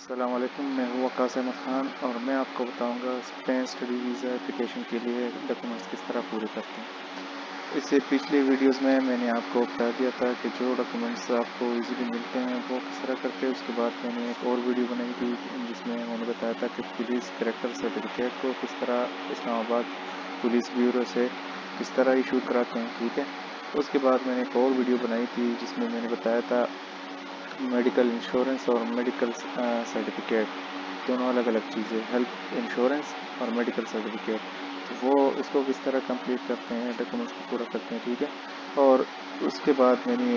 अस्सलाम वालेकुम, मैं हूँ वक़ास अहमद ख़ान और मैं आपको बताऊंगा स्पेन स्टडी वीज़ा एप्लीकेशन के लिए डॉक्यूमेंट्स किस तरह पूरे करते हैं। इससे पिछली वीडियोस में मैंने आपको बता दिया था कि जो डॉक्यूमेंट्स आपको इजीली मिलते हैं वो किस तरह करते हैं। उसके बाद मैंने एक और वीडियो बनाई थी जिसमें मैंने बताया था कि पुलिस करैक्टर सर्टिफिकेट को किस तरह इस्लामाबाद पुलिस ब्यूरो से किस तरह इशू कराते हैं, ठीक है। उसके बाद मैंने एक और वीडियो बनाई थी जिसमें मैंने बताया था मेडिकल इंश्योरेंस और मेडिकल सर्टिफिकेट दोनों अलग अलग चीज़ें, हेल्थ इंश्योरेंस और मेडिकल सर्टिफिकेट, तो वो उसको किस तरह कंप्लीट करते हैं, डॉक्यूमेंट्स को पूरा करते हैं, ठीक है। और उसके बाद मैंने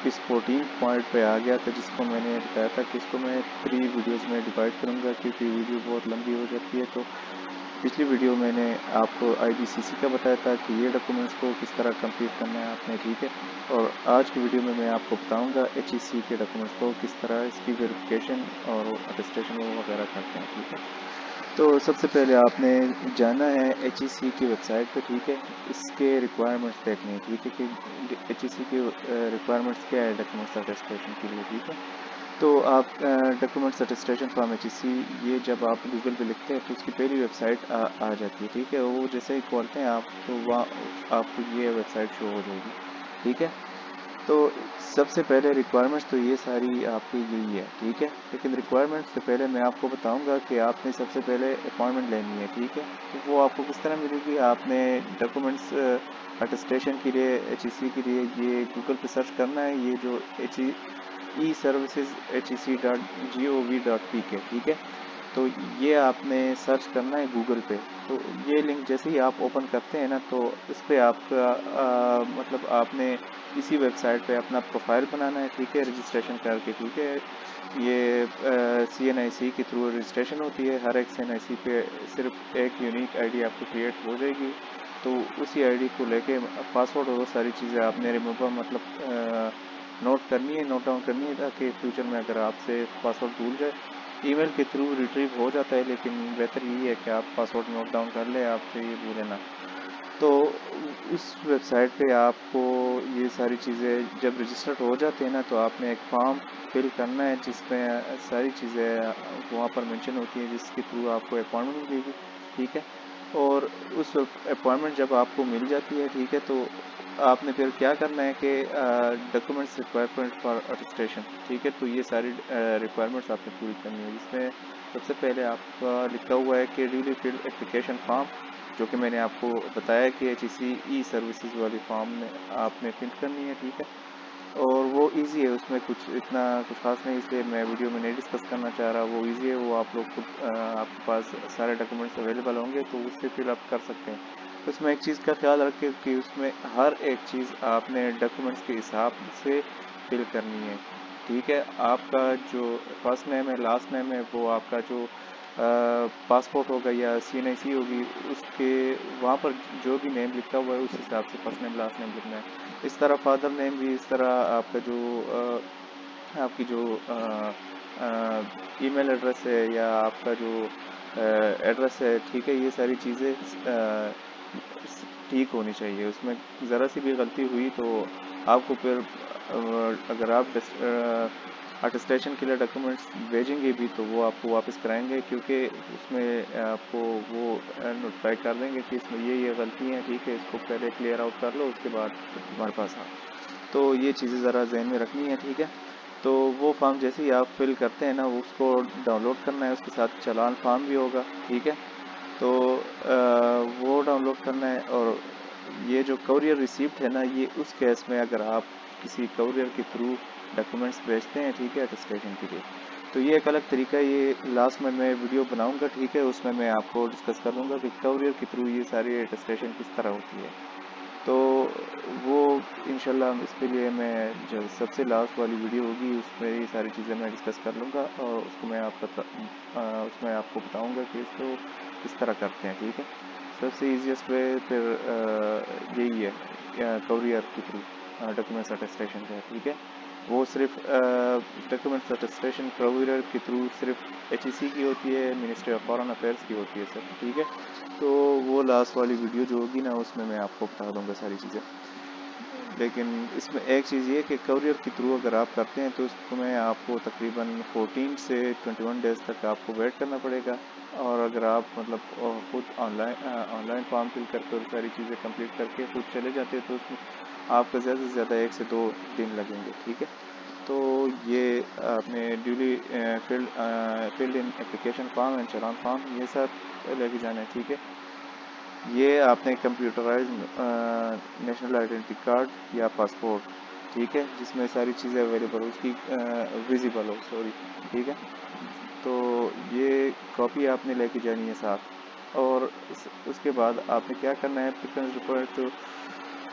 इस 14 पॉइंट पे आ गया था जिसको मैंने बताया था कि इसको मैं 3 वीडियोज़ में डिवाइड करूँगा क्योंकि वीडियो बहुत लंबी हो जाती है। तो पिछली वीडियो मैंने आपको IBCC का बताया था कि ये डॉक्यूमेंट्स को किस तरह कंप्लीट करना है आपने, ठीक है। और आज की वीडियो में मैं आपको बताऊंगा HEC के डॉक्यूमेंट्स को किस तरह इसकी वेरिफिकेशन और अटेस्टेशन वगैरह करते हैं, ठीक है। तो सबसे पहले आपने जाना है HEC की वेबसाइट पे, ठीक है। इसके रिक्वायरमेंट्स देखने हैं, ठीक है, कि HEC के रिक्वायरमेंट्स क्या है डॉक्यूमेंट्स अटेस्टेशन के लिए, ठीक है। तो आप डॉक्यूमेंट्स अटेस्टेशन फ्रॉम HEC ये जब आप गूगल पे लिखते हैं तो उसकी पहली वेबसाइट आ जाती है, ठीक है। वो जैसे ही खोलते हैं आप तो वहाँ आपको ये वेबसाइट शो हो जाएगी, ठीक है। तो सबसे पहले रिक्वायरमेंट्स तो ये सारी आपकी यही है, ठीक है। लेकिन रिक्वायरमेंट्स से पहले मैं आपको बताऊंगा कि आपने सबसे पहले अपॉइंटमेंट लेनी है, ठीक है। तो वो आपको किस तरह मिलेगी, आपने डॉक्यूमेंट्स अटेस्टेशन के लिए HEC के लिए ये गूगल पे सर्च करना है, ये जो e-services HEC.gov.pk, ठीक है। तो ये आपने सर्च करना है गूगल पे। तो ये लिंक जैसे ही आप ओपन करते हैं ना तो इस पर आपका मतलब आपने इसी वेबसाइट पे अपना प्रोफाइल बनाना है, ठीक है, रजिस्ट्रेशन करके, ठीक है। ये CNIC के थ्रू रजिस्ट्रेशन होती है। हर एक CNIC पे सिर्फ एक यूनिक आईडी आपको क्रिएट हो जाएगी। तो उसी आईडी को लेके पासवर्ड और वो सारी चीज़ें आपने रिमूवर मतलब नोट करनी है, नोट डाउन करनी है, ताकि फ्यूचर में अगर आपसे पासवर्ड भूल जाए, ईमेल के थ्रू रिट्रीव हो जाता है, लेकिन बेहतर यही है कि आप पासवर्ड नोट डाउन कर लें, आपसे ये भूले ना। तो उस वेबसाइट पे आपको ये सारी चीज़ें जब रजिस्टर्ड हो जाते हैं ना तो आपने एक फॉर्म फिल करना है जिसमें सारी चीज़ें वहाँ पर मेंशन होती हैं जिसके थ्रू आपको अपॉइंटमेंट मिलेगी, ठीक है। और उस अपॉइंटमेंट जब आपको मिल जाती है, ठीक है, तो आपने फिर क्या करना है कि डॉक्यूमेंट्स रिक्वायरमेंट फॉर अटेस्टेशन, ठीक है। तो ये सारी रिक्वायरमेंट्स आपने पूरी करनी है, जिसमें सबसे पहले आपका लिखा हुआ है कि ड्यूली फिल्ड एप्लीकेशन फॉर्म, जो कि मैंने आपको बताया कि HEC ई-सर्विसेज वाली फॉर्म में आपने फिल करनी है, ठीक है। और वो इजी है, उसमें कुछ इतना कुछ खास नहीं, इसलिए मैं वीडियो में नहीं डिस्कस करना चाह रहा। वो इजी है, वो आप लोग खुद आपके पास सारे डॉक्यूमेंट्स अवेलेबल होंगे तो उससे फिल आप कर सकते हैं। उसमें एक चीज़ का ख्याल रखें कि उसमें हर एक चीज़ आपने डॉक्यूमेंट्स के हिसाब से फिल करनी है, ठीक है। आपका जो फर्स्ट नेम है, लास्ट नेम है, वो आपका जो पासपोर्ट होगा या CNIC होगी उसके वहाँ पर जो भी नेम लिखा हुआ है उस हिसाब से फर्स्ट नेम लास्ट नेम लिखना है। इस तरह फादर नेम भी, इस तरह आपका जो आपकी जो ईमेल एड्रेस है या आपका जो एड्रेस है, ठीक है, ये सारी चीज़ें ठीक होनी चाहिए। उसमें ज़रा सी भी गलती हुई तो आपको फिर अगर आप अटेस्टेशन के लिए डॉक्यूमेंट्स भेजेंगे भी तो वो आपको वापस कराएंगे, क्योंकि उसमें आपको वो नोटिफाई कर देंगे कि इसमें ये गलती हैं, ठीक है, इसको पहले क्लियर आउट कर लो उसके बाद हमारे पास आओ। तो ये चीज़ें ज़रा जहन में रखनी है, ठीक है। तो वो फॉर्म जैसे ही आप फिल करते हैं ना उसको डाउनलोड करना है, उसके साथ चालान फॉर्म भी होगा, ठीक है। तो वो डाउनलोड करना है। और ये जो कूरियर रिसिप्ट है ना, ये उस केस में अगर आप किसी कूरियर के थ्रू डॉक्यूमेंट्स भेजते हैं, ठीक है, अटेस्टेशन के लिए, तो ये एक अलग तरीका है। ये लास्ट में मैं वीडियो बनाऊंगा, ठीक है, उसमें मैं आपको डिस्कस कर लूँगा कि कूरियर के थ्रू ये सारी अटेस्टेशन किस तरह होती है। तो वो इंशाल्लाह इसके लिए मैं जो सबसे लास्ट वाली वीडियो होगी उसमें ये सारी चीज़ें मैं डिस्कस कर लूँगा और उसको मैं उसमें आपको बताऊँगा कि इसको किस तरह करते हैं, ठीक है। सबसे ईजीएस्ट वे फिर यही है कूरियर के थ्रू डॉक्यूमेंट्स अटेस्टेशन का, ठीक है। वो सिर्फ डॉक्यूमेंट्स अटेस्टेशन कूरियर के थ्रू सिर्फ HEC की होती है, मिनिस्ट्री ऑफ फॉरेन अफेयर्स की होती है सर, ठीक है। तो वो लास्ट वाली वीडियो जो होगी ना उसमें मैं आपको बता दूंगा सारी चीज़ें। लेकिन इसमें एक चीज़ ये कि कोरियर के थ्रू अगर आप करते हैं तो उसमें आपको तकरीबन 14 से 21 डेज़ तक आपको वेट करना पड़ेगा। और अगर आप मतलब खुद ऑनलाइन फॉर्म फिल करके और सारी चीज़ें कंप्लीट करके खुद चले जाते हैं तो उसमें आपका ज़्यादा से ज़्यादा 1 से 2 दिन लगेंगे। ठीक है, तो ये आपने duly filled in application form and challan form ये सब लेके जाना है। ठीक है, ये आपने कंप्यूटराइज नेशनल आइडेंटिटी कार्ड या पासपोर्ट, ठीक है, जिसमें सारी चीज़ें अवेलेबल हो, उसकी विजिबल हो, सॉरी। ठीक है, तो ये कॉपी आपने लेके जानी है साथ। और उसके बाद आपने क्या करना है,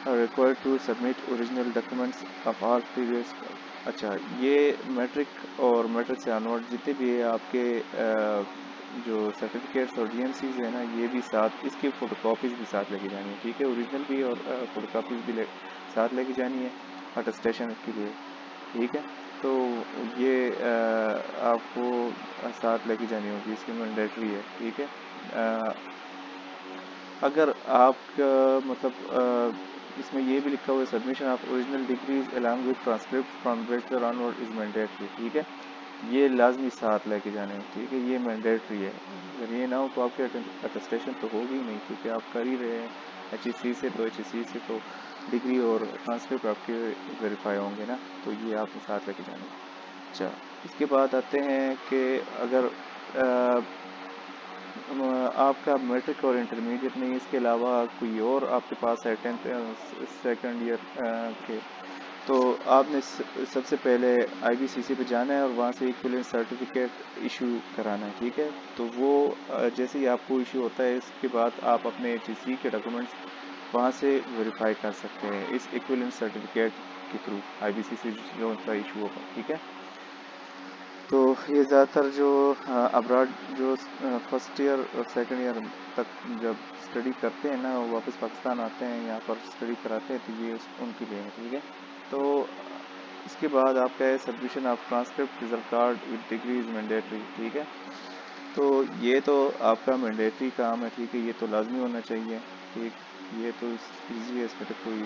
required to submit original documents of all previous. अच्छा, ये मैट्रिक और मैट्रिक से ऑनवर्ड जितने भी आपके जो सर्टिफिकेट्स और डीएमसीज है ना, ये भी साथ, इसकी फ़ोटोकॉपीज़ भी साथ लेके जानी है। ठीक है, ओरिजिनल भी और फ़ोटोकॉपीज़ भी साथ लेके जानी है अटेस्टेशन के लिए। ठीक है, तो ये आपको साथ लेके जानी होगी, इसकी मैंडेटरी है। ठीक है, अगर आपका मतलब इसमें ये भी लिखा हुआ है, submission of original degrees along with transcript from bachelor onward is mandatory. ठीक है, ये लाजमी साथ लेके जाने हैं। ठीक है, ये मैंडेटरी है। अगर ये ना हो तो आपके अटेस्टेशन तो होगी ही नहीं, क्योंकि आप कर ही रहे हैं HEC से, तो HEC से तो डिग्री और ट्रांसक्रिप्ट आपके वेरीफाई होंगे ना, तो ये आपको साथ लेके जाने हैं। अच्छा, इसके बाद आते हैं कि अगर आपका मैट्रिक और इंटरमीडिएट नहीं, इसके अलावा कोई और आपके पास है 10th सेकेंड ईयर के, तो आपने सबसे पहले IBCC पे जाना है और वहाँ से इक्विवेलेंट सर्टिफिकेट इशू कराना है। ठीक है, तो वो जैसे ही आपको इशू होता है, इसके बाद आप अपने HEC के डॉक्यूमेंट्स वहाँ से वेरीफाई कर सकते हैं इस इक्विवेलेंट सर्टिफिकेट के थ्रू, IBCC जो उनका इशू होगा। ठीक है, तो ये ज़्यादातर जो अब्रॉड जो फर्स्ट ईयर और सेकंड ईयर तक जब स्टडी करते हैं ना, वो वापस पाकिस्तान आते हैं, यहाँ पर स्टडी कराते हैं, तो ये उनके लिए है। ठीक है, तो इसके बाद आपका है submission of transcript result card with degree is mandatory. ठीक है, तो ये तो आपका मैंडेटरी काम है। ठीक है, ये तो लाजमी होना चाहिए। ठीक, ये तो ईजी है, इसमें तो कोई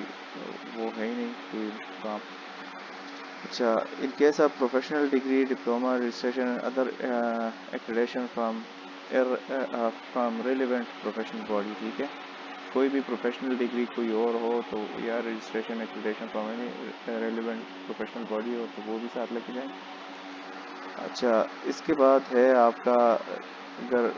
वो है ही नहीं कोई काम। अच्छा, in case of professional degree, diploma, registration, other accreditation from relevant professional body. ठीक है, कोई भी प्रोफेशनल डिग्री कोई और हो तो, या registration accreditation from any relevant professional body हो, तो वो भी साथ लेके जाएं। अच्छा, इसके बाद है आपका, अगर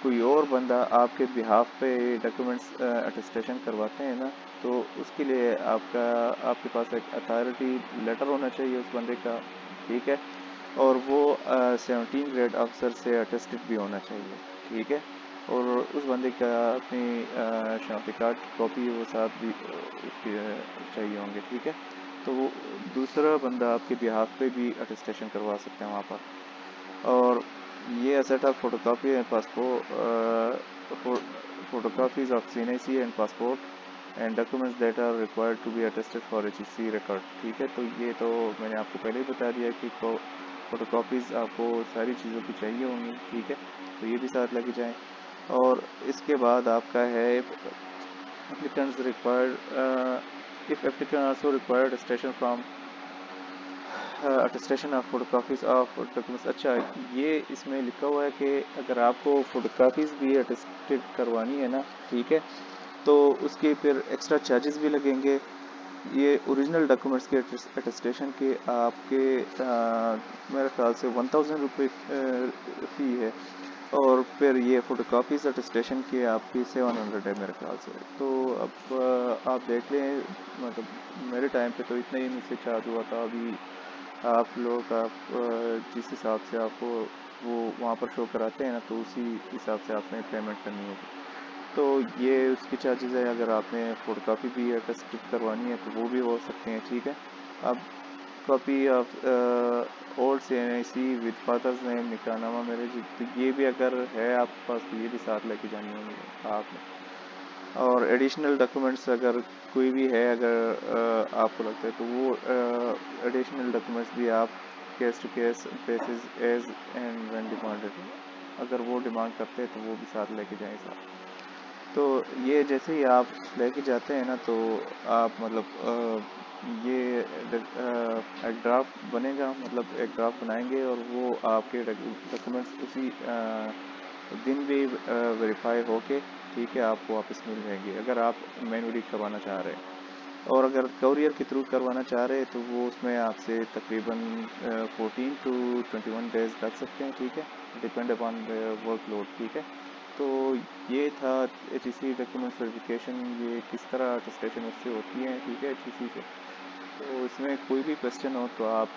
कोई और बंदा आपके बिहाफ पे डॉक्यूमेंट्स अटेस्टेशन करवाते हैं ना, तो उसके लिए आपके पास एक अथॉरिटी लेटर होना चाहिए उस बंदे का। ठीक है, और वो 17 ग्रेड अफसर से अटेस्टेड भी होना चाहिए। ठीक है, और उस बंदे का अपनी शनाख्ती कार्ड की कॉपी वो साथ भी उसकी चाहिए होंगे। ठीक है, तो वो दूसरा बंदा आपके बिहाफ पे भी अटेस्टेशन करवा सकते हैं वहाँ पर। और ये asset of photocopy and passport, photocopies of CNIC and passport and documents that are required to be attested for HEC record. ठीक है, तो ये तो मैंने आपको पहले ही बता दिया कि फोटोकॉपीज़ आपको सारी चीज़ों की चाहिए होंगी। ठीक है, तो ये भी साथ लेके जाएं। और इसके बाद आपका है applicants required if applicant also required attestation from attestation of photocopies of documents. अच्छा, ये इसमें लिखा हुआ है कि अगर आपको फोटोकॉपीज़ भी अटेस्टेड करवानी है ना, ठीक है, तो उसके फिर एक्स्ट्रा चार्जेस भी लगेंगे। ये ओरिजिनल डॉक्यूमेंट्स के अटेस्टेशन के आपके मेरे ख्याल से 1000 रुपये फ़ी है, और फिर ये फ़ोटोकॉपीज़ अटेस्टेशन के आपकी 700 है मेरे ख्याल से। तो अब आप देख लें, मतलब मेरे टाइम पे तो इतना ही मुझसे चार्ज हुआ था। अभी आप लोग जिस हिसाब से आपको वो वहाँ पर शो कराते हैं ना, तो उसी हिसाब से आपने पेमेंट करनी होगी। तो ये उसकी चार्जेस है। अगर आपने फोटोकॉपी भी अटेस्टेड करवानी है तो वो भी हो सकते हैं। ठीक है, अब copy of old CNIC with father's name, निकाहनामा, मैरिज, तो ये भी अगर है आपके पास तो ये भी साथ लेके जानी होगी आपने। और एडिशनल डॉक्यूमेंट्स अगर कोई भी है, अगर आपको लगता है, तो वो एडिशनल डॉक्यूमेंट्स भी आप case to case basis as and when demanded, अगर वो डिमांड करते हैं तो वो भी साथ लेके जाएं साथ। तो ये जैसे ही आप लेके जाते हैं ना, तो आप मतलब ये एक ड्राफ्ट बनेगा, मतलब एक ड्राफ्ट बनाएंगे और वो आपके डॉक्यूमेंट्स उसी दिन भी वेरीफाई होके, ठीक है, आपको वापस मिल जाएंगे अगर आप मैनुअली करवाना चाह रहे हैं। और अगर कोरियर के थ्रू करवाना चाह रहे हैं तो वो उसमें आपसे तकरीबन 14 टू 21 डेज लग सकते हैं, ठीक है, डिपेंड अपॉन द वर्कलोड, ठीक है। तो ये था HEC डॉक्यूमेंट वेरिफिकेशन, ये किस तरह अटेस्टेशन उससे होती है, ठीक है, HEC से। तो इसमें कोई भी क्वेश्चन हो तो आप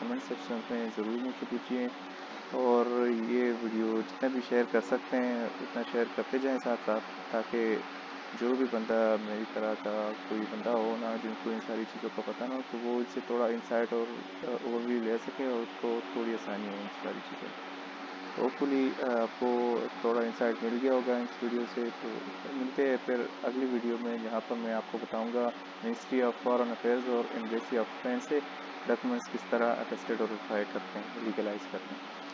कमेंट सेक्शन में ज़रूर मुझे पूछिए, और ये वीडियो जितना भी शेयर कर सकते हैं उतना शेयर करते जाएं साथ साथ, ताकि जो भी बंदा मेरी तरह का कोई बंदा हो ना जिनको इन सारी चीज़ों का पता ना हो, तो वो इससे थोड़ा इंसाइट और ओवरव्यू ले सके और उसको थोड़ी आसानी हो इन सारी चीज़ों। होपफुली आपको थोड़ा इंसाइट मिल गया होगा इस वीडियो से। तो मिलते हैं फिर अगली वीडियो में, जहाँ पर मैं आपको बताऊंगा मिनिस्ट्री ऑफ फॉरेन अफेयर्स और एम्बेसी ऑफ फ्रांस से डॉक्यूमेंट्स किस तरह अटेस्टेड और वेरीफाई करते हैं, लीगलाइज करते हैं।